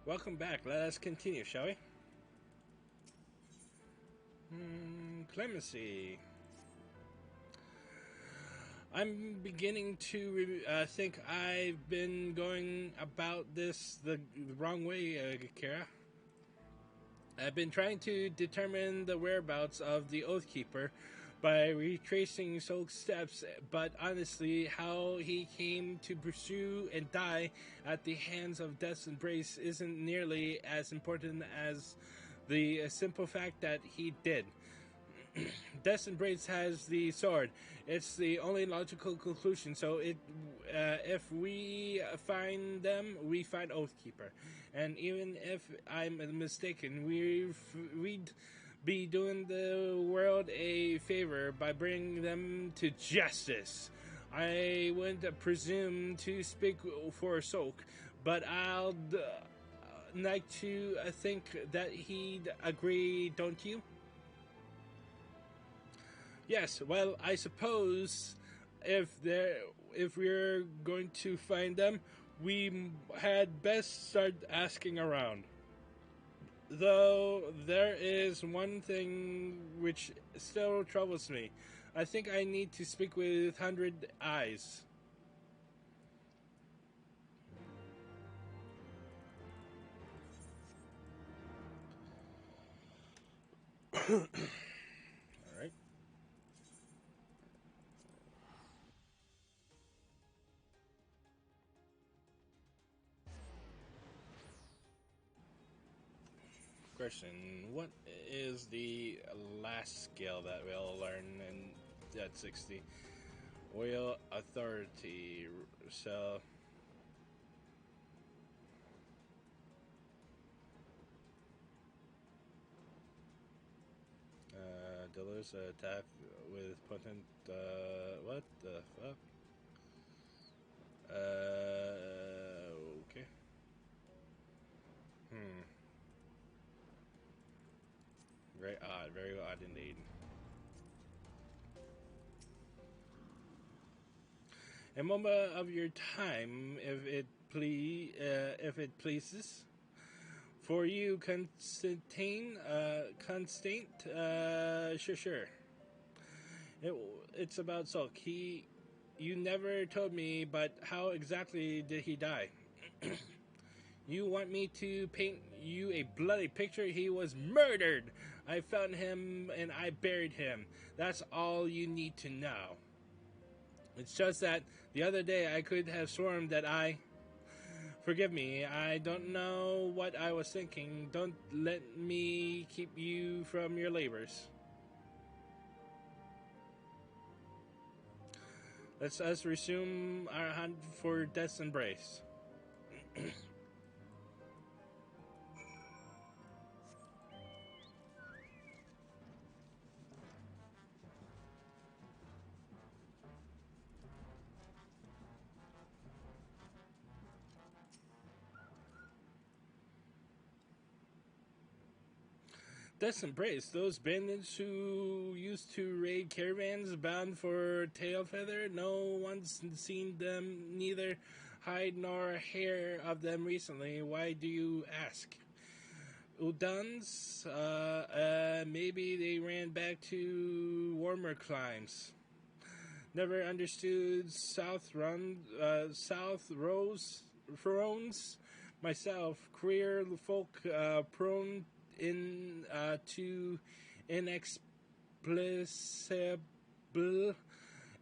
Welcome back. Let us continue, shall we? Clemency. I'm beginning to think I've been going about this the wrong way, Kara. I've been trying to determine the whereabouts of the Oathkeeper by retracing Solk's steps, but honestly, how he came to pursue and die at the hands of Death's Embrace isn't nearly as important as the simple fact that he did. Death's Embrace has the sword. It's the only logical conclusion. So if we find them, we find Oathkeeper. And even if I'm mistaken, we'd be doing the world a favor by bringing them to justice. I wouldn't presume to speak for Sok, but I'd like to think that he'd agree, don't you? Yes, well, I suppose if we're going to find them, we had best start asking around. Though there is one thing which still troubles me. I think I need to speak with 100 Eyes. All right. Question: what is the last skill that we'll learn in that 60? Oil Authority. So, delivers an attack with potent. What the fuck? Okay. Hmm. Very odd indeed. A moment of your time, if it pleases. For you, Constant, sure. It's about Sulk. You never told me, but how exactly did he die? You want me to paint you a bloody picture? He was murdered! I found him and I buried him. That's all you need to know. It's just that the other day I could have sworn that I. Forgive me, I don't know what I was thinking. Don't let me keep you from your labors. Let's us resume our hunt for Death's Embrace. Death's Embrace, those bandits who used to raid caravans bound for Tailfeather, no one's seen them, neither hide nor hair of them recently. Why do you ask? Udans, maybe they ran back to warmer climes. Never understood South Rose Thrones myself. Queer folk prone to inexplicable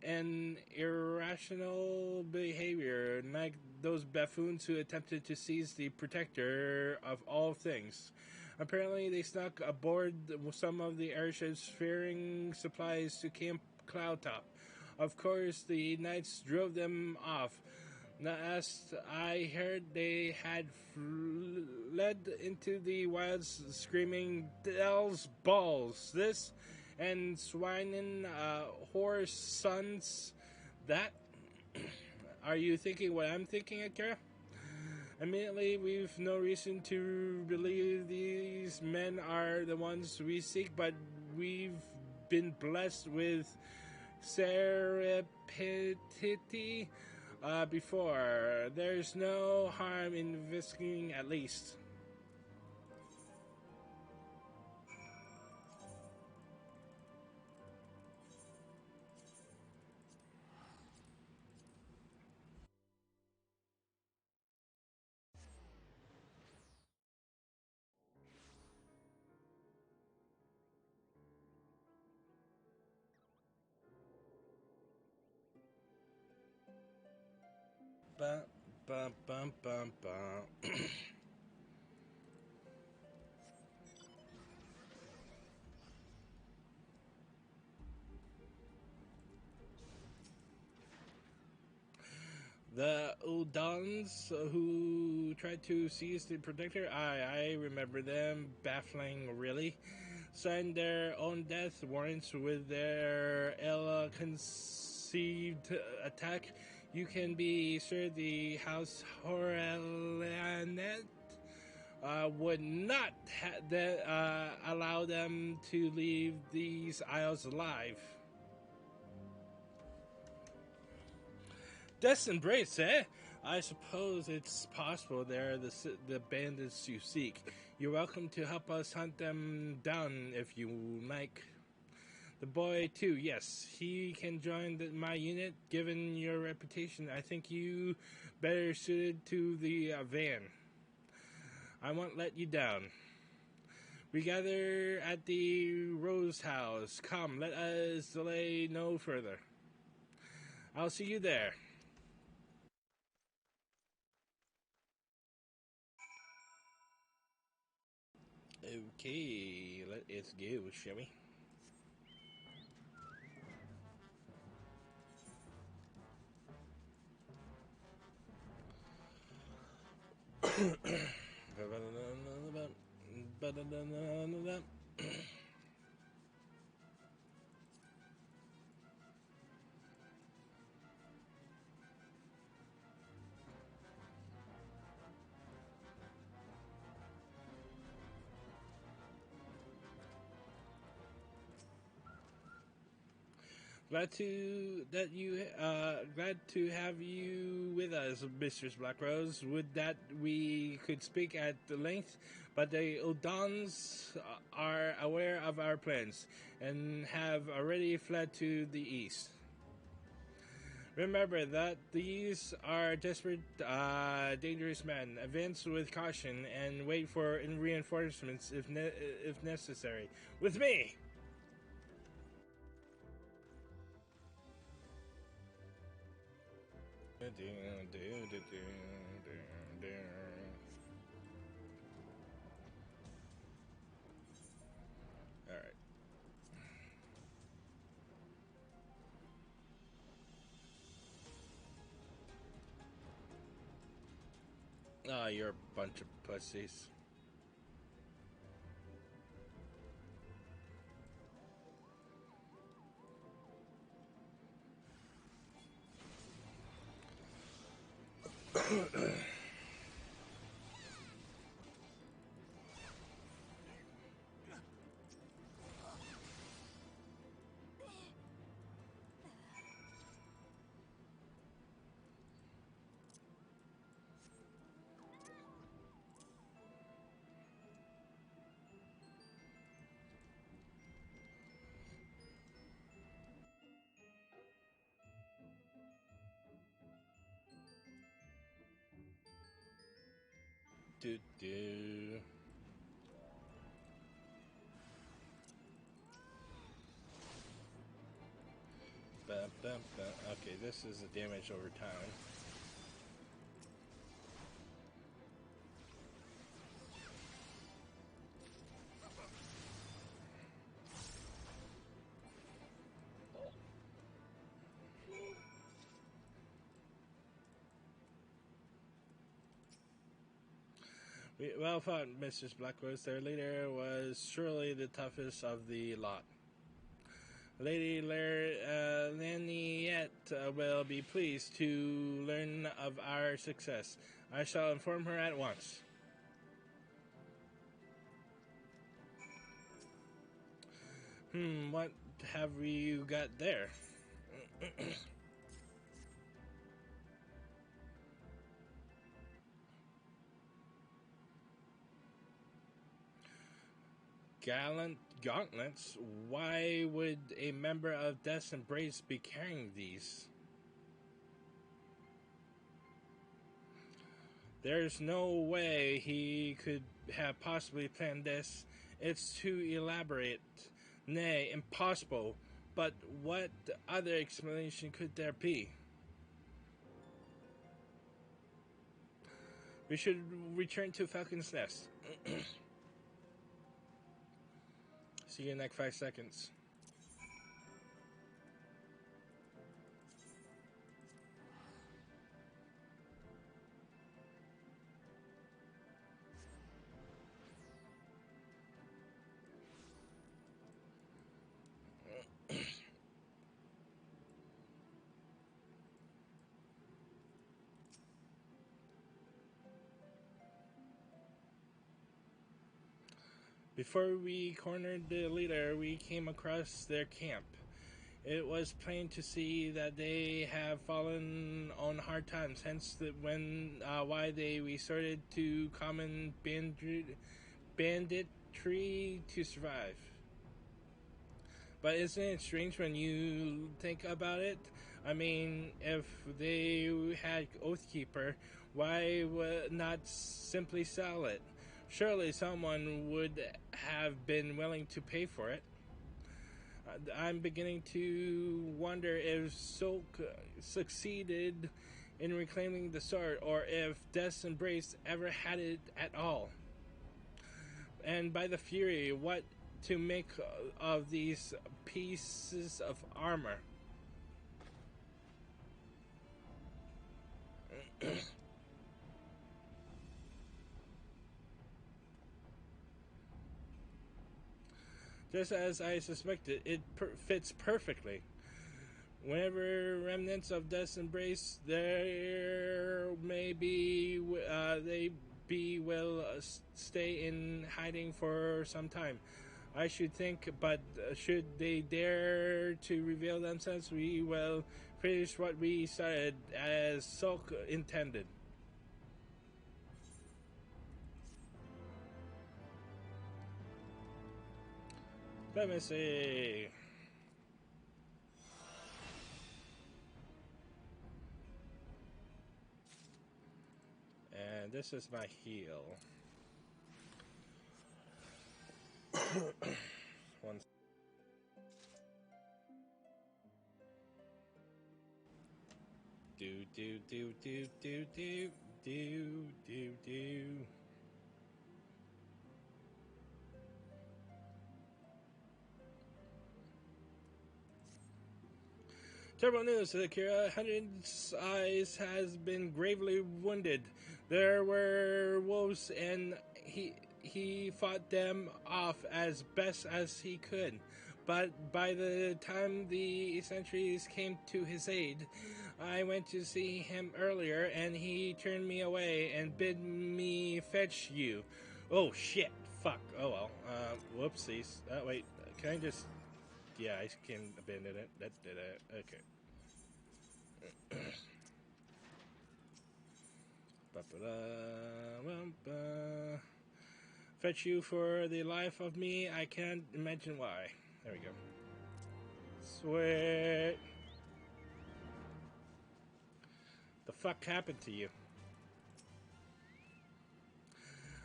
and irrational behavior, like those buffoons who attempted to seize the protector of all things. Apparently, they snuck aboard some of the airships ferrying supplies to Camp Cloudtop. Of course, the knights drove them off. Last I heard, they had fled into the wilds screaming, "Dell's balls! This and swinin' horse sons that." Are you thinking what I'm thinking, Akira? Immediately, we've no reason to believe these men are the ones we seek, but we've been blessed with serendipity before. There's no harm in investigating at least. bum, bum, bum, bum. The Udons who tried to seize the Protector, I remember them, baffling really. Signed their own death warrants with their ill-conceived attack. You can be sure the House Horelanet would not allow them to leave these isles alive. Death's Embrace, eh? I suppose it's possible they're the bandits you seek. You're welcome to help us hunt them down if you like. The boy, too, yes. He can join my unit. Given your reputation, I think you better suited to the van. I won't let you down. We gather at the Rose House. Come, let us delay no further. I'll see you there. Okay, let's go, shall we? Glad to have you with us, Mistress Blackrose. Would that we could speak at length, but the Udons are aware of our plans and have already fled to the east. Remember that these are desperate, dangerous men. Advance with caution and wait for reinforcements if necessary. With me! Alright. Ah, you're a bunch of pussies. Do do. Okay, this is the damage over time. Well fought, Mistress Blackrose. Their leader was surely the toughest of the lot. Lady Laniette will be pleased to learn of our success. I shall inform her at once. What have you got there? Gallant gauntlets? Why would a member of Death's Embrace be carrying these? There's no way he could have possibly planned this. It's too elaborate. Nay, impossible. But what other explanation could there be? We should return to Falcon's Nest. See you in like 5 seconds. Before we cornered the leader, we came across their camp. It was plain to see that they have fallen on hard times, hence why they resorted to common banditry to survive. But isn't it strange when you think about it? I mean, if they had Oathkeeper, why would not simply sell it? Surely someone would have been willing to pay for it. I'm beginning to wonder if Sok succeeded in reclaiming the sword, or if Death's Embrace ever had it at all. And by the Fury, what to make of these pieces of armor? Just as I suspected, it fits perfectly. Whenever remnants of Death's Embrace there may be, they will stay in hiding for some time. I should think, but should they dare to reveal themselves, we will finish what we started, as Sok intended. Let me see. And this is my heal. One. Do. Terrible news, Akira. Hundred's eyes has been gravely wounded. There were wolves, and he fought them off as best as he could. But by the time the sentries came to his aid, I went to see him earlier, and he turned me away and bid me fetch you. Oh shit! Fuck. Oh well. Whoopsies. Wait. Can I just? Yeah, I can abandon it. That did it. Okay. Fetch you for the life of me. I can't imagine why. There we go. Sweet. The fuck happened to you?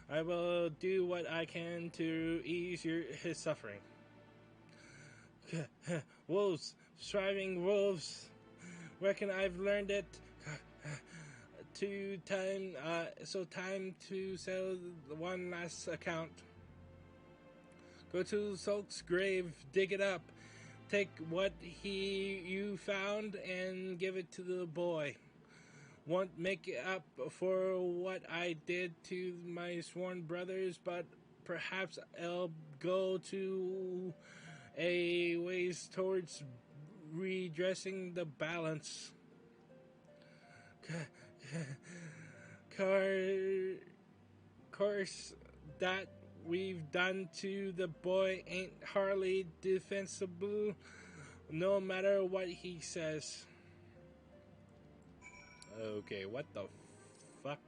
I will do what I can to ease his suffering. Wolves, striving wolves. Reckon I've learned it. Time to settle one last account. Go to Sok's grave, dig it up, take what you found, and give it to the boy. Won't make up for what I did to my sworn brothers, but perhaps I'll go to a ways towards redressing the balance. Course that we've done to the boy ain't hardly defensible, no matter what he says. Okay, what the fuck?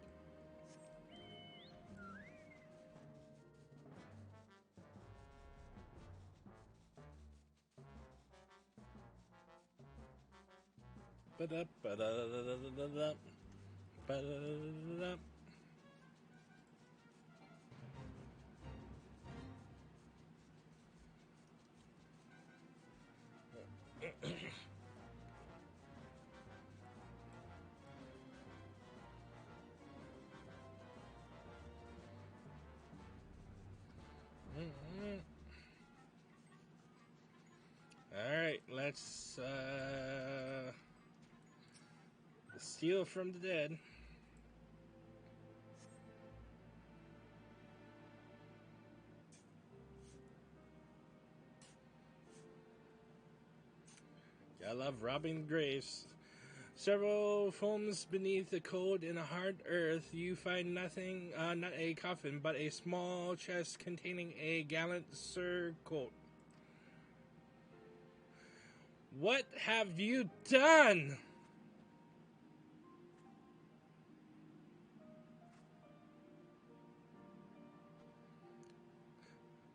Yes, steal from the dead. I love robbing graves. Several foams beneath the cold and hard earth, you find nothing, not a coffin, but a small chest containing a gallant surcoat. What have you done?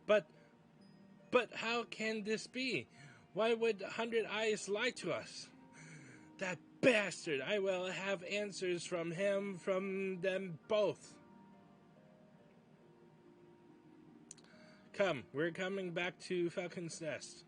But, but how can this be? Why would 100 Eyes lie to us? That bastard! I will have answers from him, from them both. Come, we're coming back to Falcon's Nest.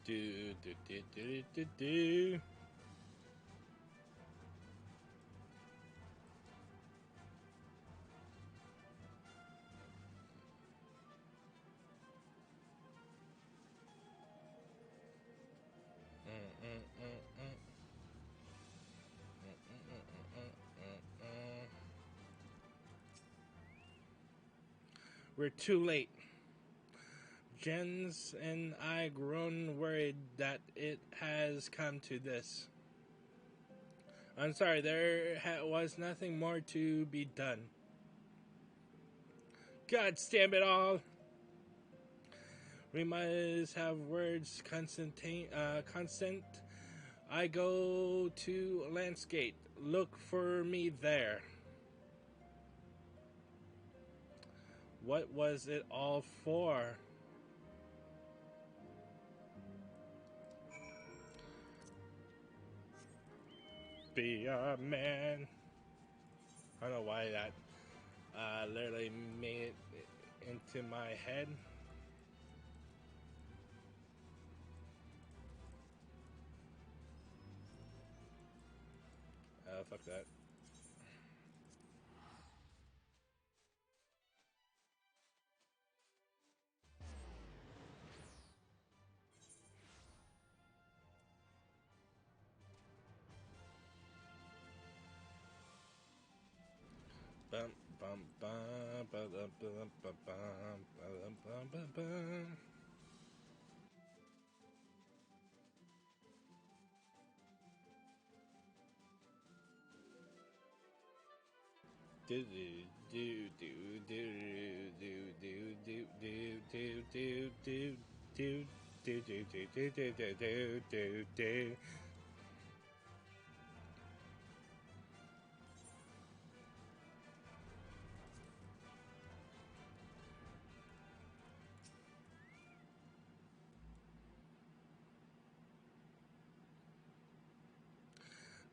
Do do do do do do. We're too late. Jens and I grown worried that it has come to this. I'm sorry, there was nothing more to be done. God damn it all! We must have words constant. I go to Landscape. Look for me there. What was it all for? Be a man. I don't know why that literally made it into my head. Fuck that. Bum bum bum bum bum bum bum bum bum bum. Do do do do do do do do do do do do do do do do do do do do.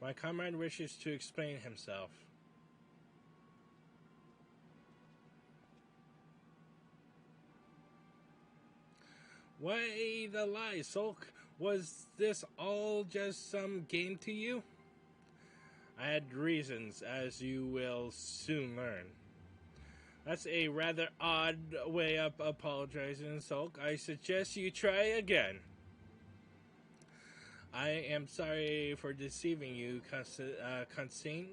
My comrade wishes to explain himself. Why the lie, Sulk? Was this all just some game to you? I had reasons, as you will soon learn. That's a rather odd way of apologizing, Sulk. I suggest you try again. I am sorry for deceiving you, Constant.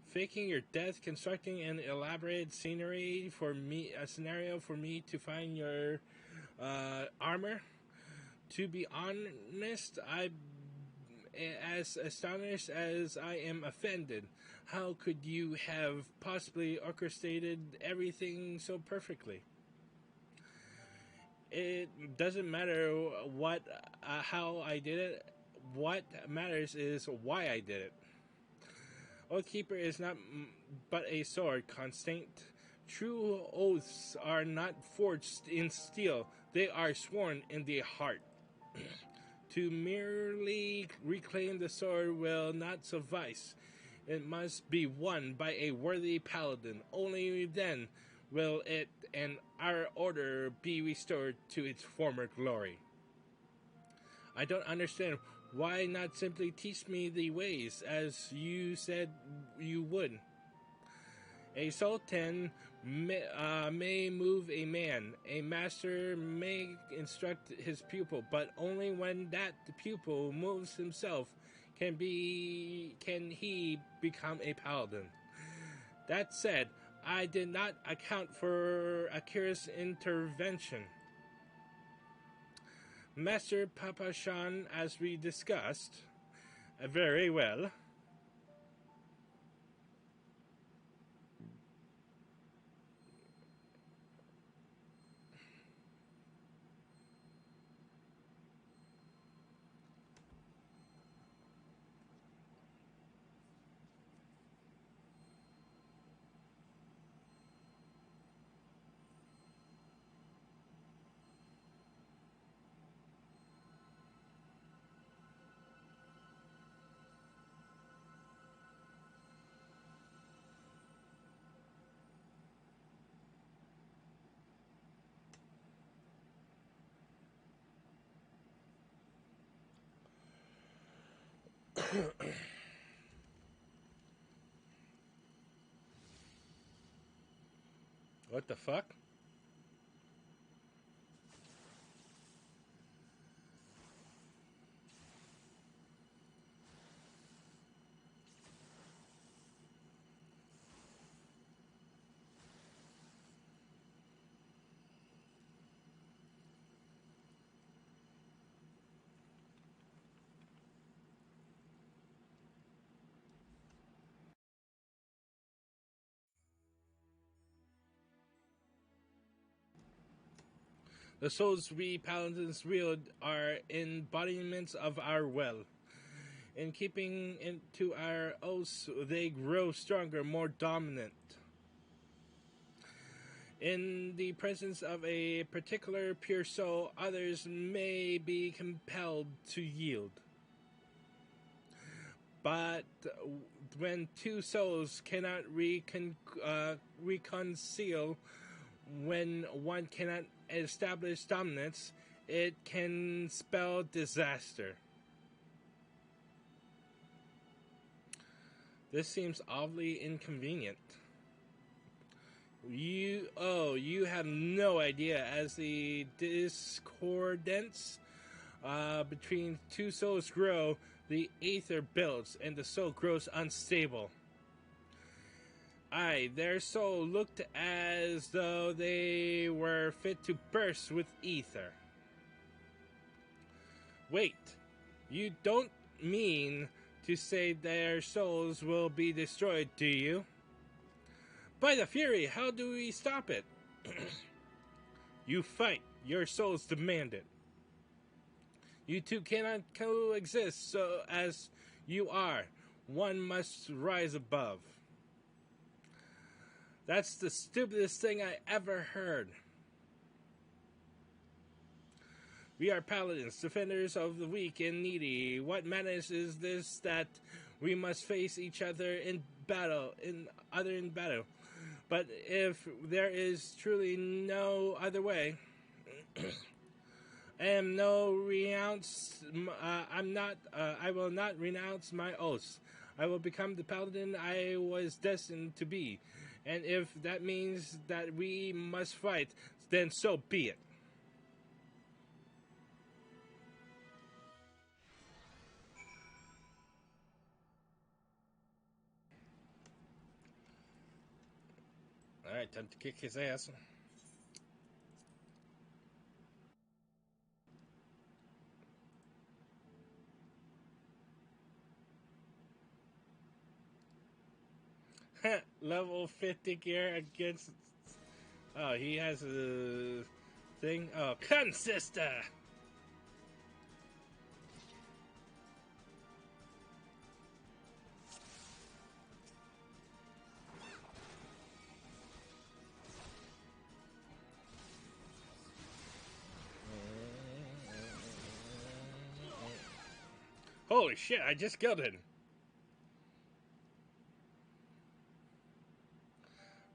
Faking your death, constructing an elaborate scenario for me to find your armor. To be honest, I'm as astonished as I am offended. How could you have possibly orchestrated everything so perfectly? It doesn't matter how I did it. What matters is why I did it. Oathkeeper is not but a sword, Constant. True oaths are not forged in steel, they are sworn in the heart. To merely reclaim the sword will not suffice. It must be won by a worthy paladin. Only then will it and our order be restored to its former glory. I don't understand. Why not simply teach me the ways, as you said you would? A sultan may move a man. A master may instruct his pupil, but only when that pupil moves himself can he become a paladin. That said, I did not account for Akira's intervention. Master Papashan, as we discussed, very well. What the fuck? The souls we paladins wield are embodiments of our will. In keeping to our oaths, they grow stronger, more dominant. In the presence of a particular pure soul, others may be compelled to yield. But when two souls cannot reconcile, when one cannot establish dominance, it can spell disaster. This seems oddly inconvenient. You have no idea. As the discordance between two souls grow, the aether builds and the soul grows unstable. Aye, their soul looked as though they were fit to burst with ether. Wait, you don't mean to say their souls will be destroyed, do you? By the Fury, how do we stop it? You fight. Your souls demand it. You two cannot coexist so as you are. One must rise above. That's the stupidest thing I ever heard. We are paladins, defenders of the weak and needy. What matters is this, that we must face each other in battle, But if there is truly no other way, I will not renounce my oaths. I will become the paladin I was destined to be. And if that means that we must fight, then so be it. Alright, time to kick his ass. Level 50 gear against... Oh, he has a thing. Oh, Consister! Holy shit, I just killed him.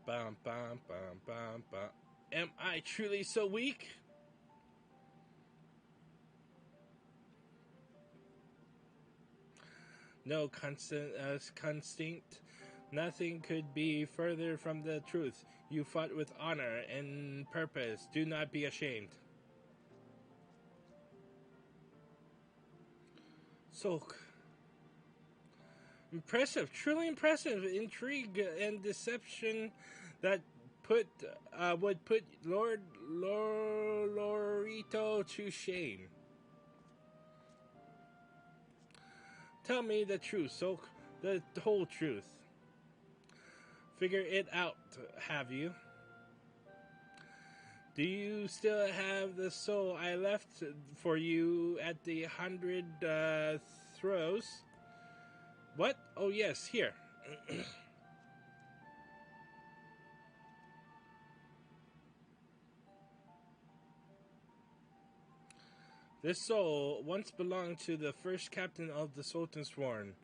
Bum, bum, bum, bum, bum. Am I truly so weak? No constinct. Nothing could be further from the truth. You fought with honor and purpose. Do not be ashamed. Sulk. Impressive, truly impressive. Intrigue and deception that put would put Lord Lorito to shame. Tell me the truth, Sulk. The whole truth. Figure it out, have you? Do you still have the soul I left for you at the 100 throws? What? Oh, yes, here. This soul once belonged to the first captain of the Sultan's Sworn,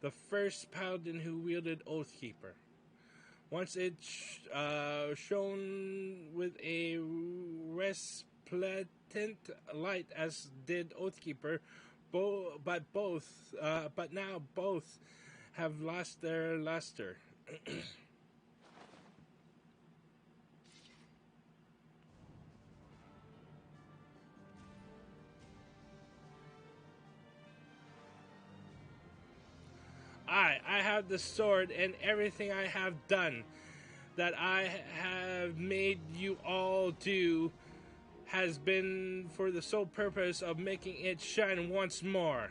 the first paladin who wielded Oathkeeper. Once it shone with a resplendent light, as did Oathkeeper, but now both have lost their luster. I have the sword, and everything I have done that I have made you all do has been for the sole purpose of making it shine once more.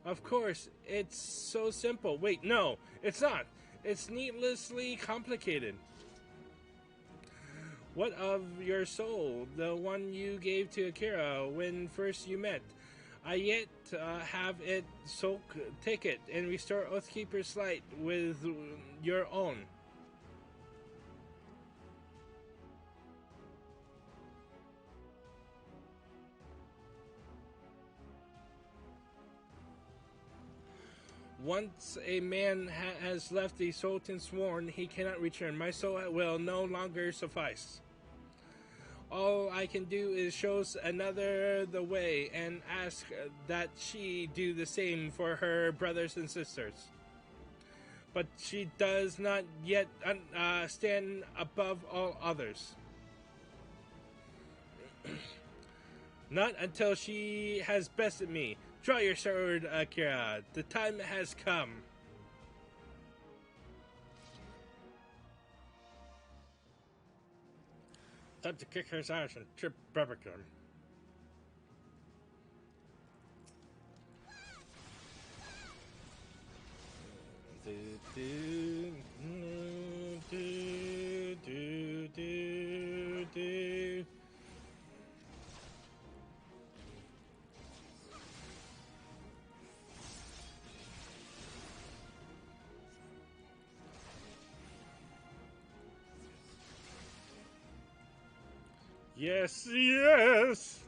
Of course, it's so simple. Wait, no, it's not. It's needlessly complicated. What of your soul, the one you gave to Akira when first you met? I yet have it, so take it and restore Oathkeeper's light with your own. Once a man has left the Sultan Sworn, he cannot return. My soul will no longer suffice. All I can do is show another the way and ask that she do the same for her brothers and sisters. But she does not yet stand above all others. Not until she has bested me. Draw your sword, Akira. The time has come. Time to kick his ass and trip Barbican. Yes, yes!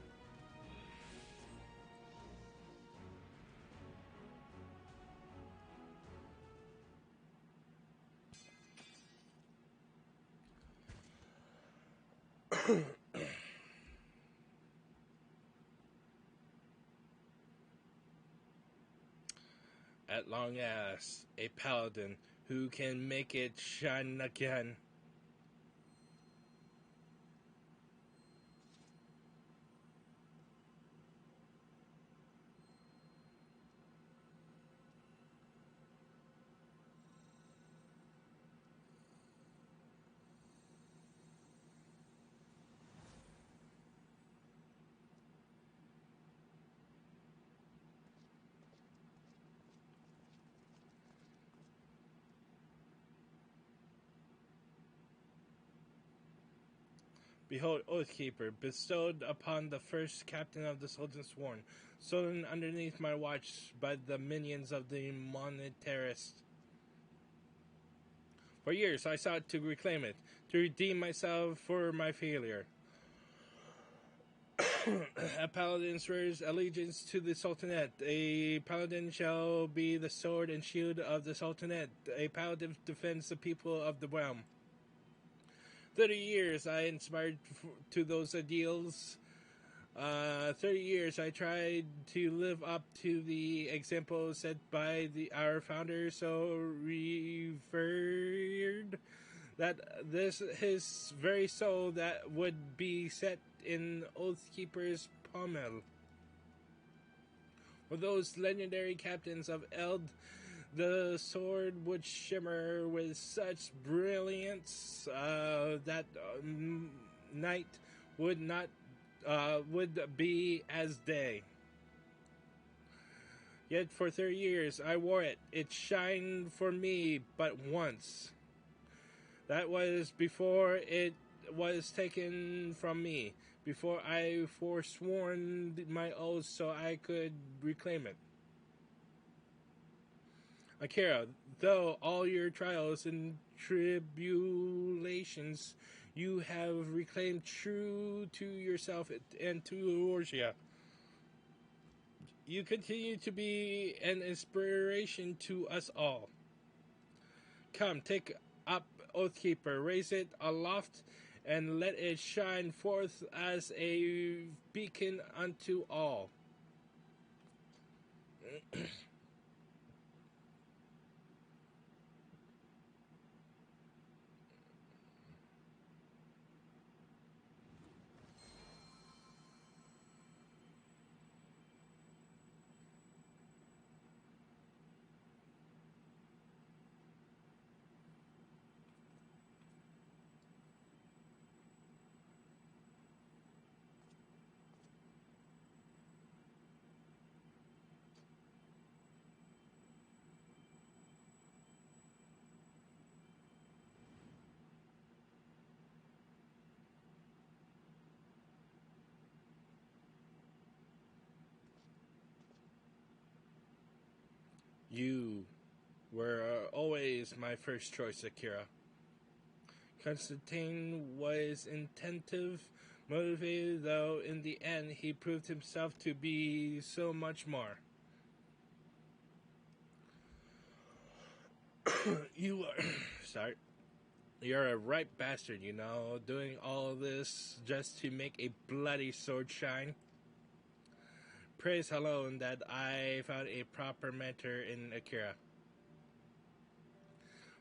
At long last, a paladin who can make it shine again. Behold, Oathkeeper, bestowed upon the first captain of the Sultan's Sworn, stolen underneath my watch by the minions of the monetarist. For years I sought to reclaim it, to redeem myself for my failure. A paladin swears allegiance to the Sultanate. A paladin shall be the sword and shield of the Sultanate. A paladin defends the people of the realm. 30 years I inspired to those ideals. 30 years I tried to live up to the example set by our founder, so revered that this his very soul that would be set in Oathkeeper's pommel. For those legendary captains of Eld, the sword would shimmer with such brilliance that night would not would be as day. Yet for 30 years I wore it. It shined for me but once. That was before it was taken from me, before I forsworn my oath so I could reclaim it. Akira, though all your trials and tribulations, you have reclaimed true to yourself and to Orgia. You continue to be an inspiration to us all. Come, take up Oathkeeper, raise it aloft, and let it shine forth as a beacon unto all. You were always my first choice, Akira. Constantine was intentive, motivated, though in the end he proved himself to be so much more. You are sorry. You're a right bastard, you know, doing all this just to make a bloody sword shine. Praise alone that I found a proper mentor in Akira.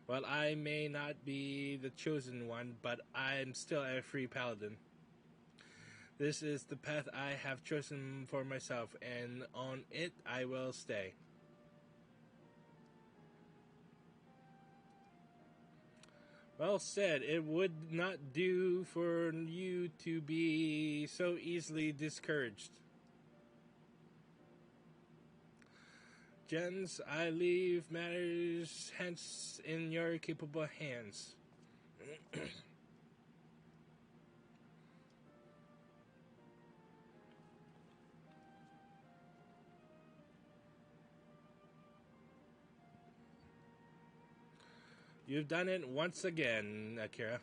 Well, I may not be the chosen one, but I'm still a free paladin. This is the path I have chosen for myself, and on it I will stay. Well said. It would not do for you to be so easily discouraged. Jens, I leave matters hence in your capable hands. You've done it once again, Akira.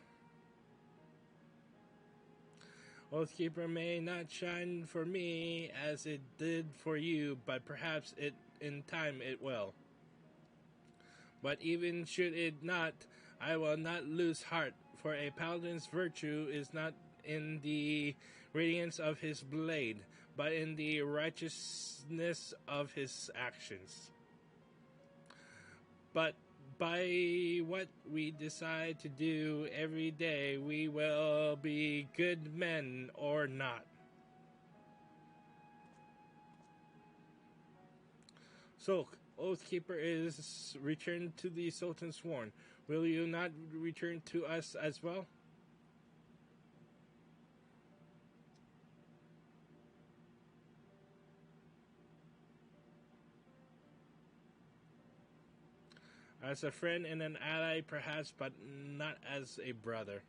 Oathkeeper may not shine for me as it did for you, but perhaps in time it will. But even should it not, I will not lose heart, for a paladin's virtue is not in the radiance of his blade, but in the righteousness of his actions. But by what we decide to do every day, we will be good men or not. So, Oathkeeper is returned to the Sultan sworn. Will you not return to us as well? As a friend and an ally, perhaps, but not as a brother.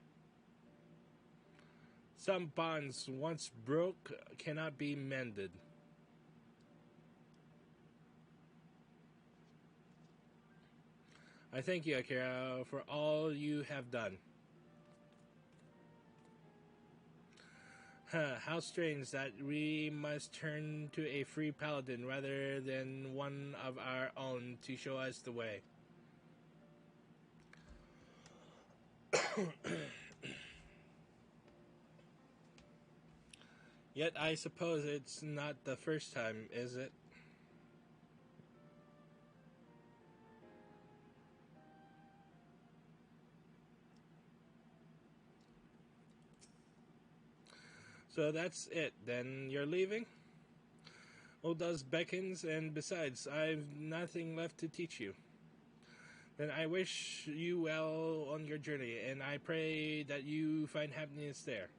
Some bonds, once broke, cannot be mended. I thank you, Akira, for all you have done. Huh, how strange that we must turn to a free paladin rather than one of our own to show us the way. Yet I suppose it's not the first time, is it? So that's it, then you're leaving? Odas beckons, and besides, I've nothing left to teach you. Then I wish you well on your journey, and I pray that you find happiness there.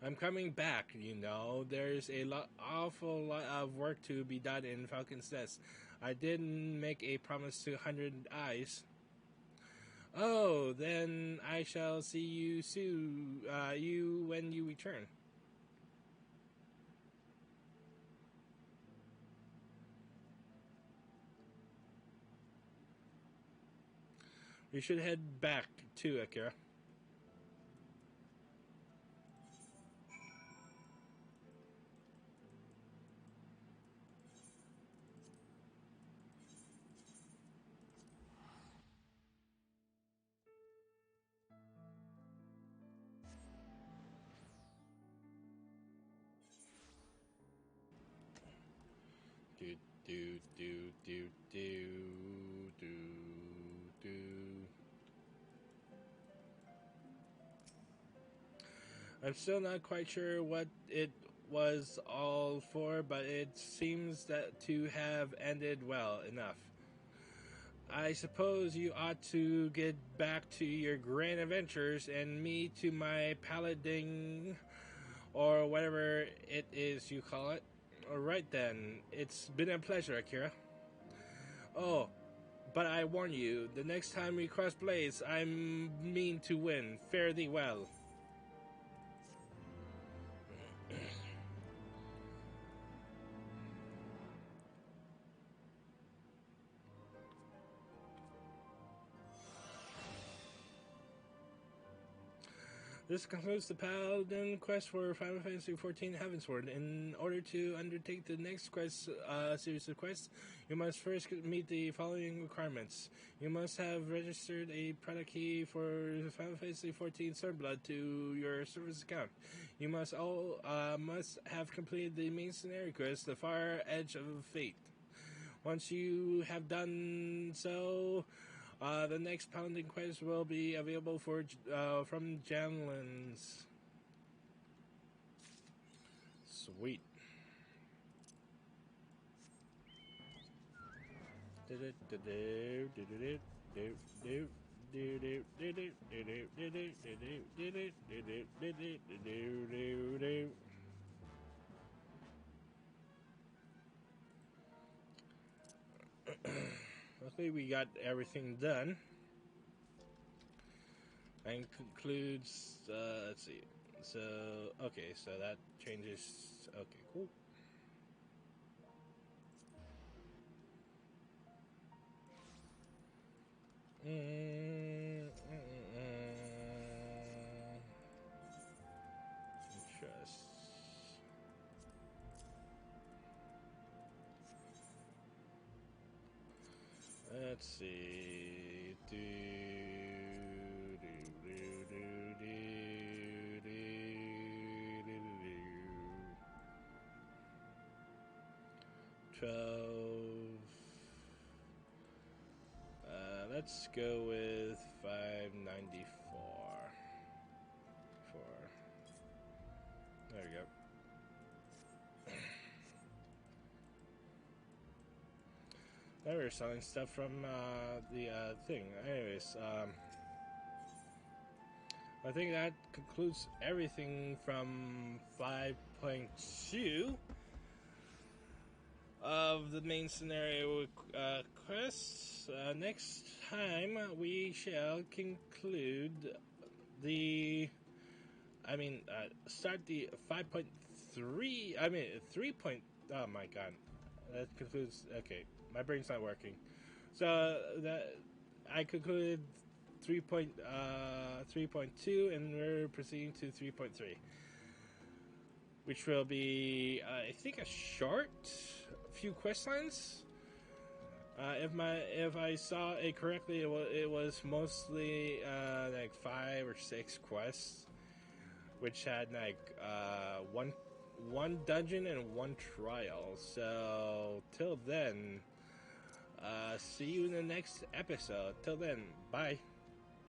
I'm coming back, you know. There's awful lot of work to be done in Falcon's Nest. I didn't make a promise to 100 Eyes. Oh, then I shall see you soon. You when you return. We should head back too, Akira. Do do do do do do do. I'm still not quite sure what it was all for, but it seems that to have ended well enough. I suppose you ought to get back to your grand adventures and me to my paladin or whatever it is you call it. Alright then, it's been a pleasure, Akira. Oh, but I warn you, the next time we cross blades, I mean to win. Fare thee well. This concludes the Paladin quest for Final Fantasy XIV Heavensward. In order to undertake the next series of quests, you must first meet the following requirements. You must have registered a product key for Final Fantasy XIV Stormblood to your service account. You must must have completed the main scenario quest, The Far Edge of Fate. Once you have done so, the next Paladin quest will be available from Janlins. Sweet. Luckily, we got everything done. And concludes, let's see. So, okay, so that changes. Okay, cool. Interests. Let's see. 12. Let's go with 594. There we go. Now we're selling stuff from the thing. Anyways, I think that concludes everything from 5.2 of the main scenario quests. Next time we shall conclude the. Start the 5.3. 3. Oh my god, that concludes. Okay, my brain's not working. So that I concluded 3.2, and we're proceeding to 3.3. which will be, I think, a short few quest lines. If I saw it correctly, it was mostly like 5 or 6 quests, which had like one dungeon and 1 trial. So till then, see you in the next episode. Till then, bye.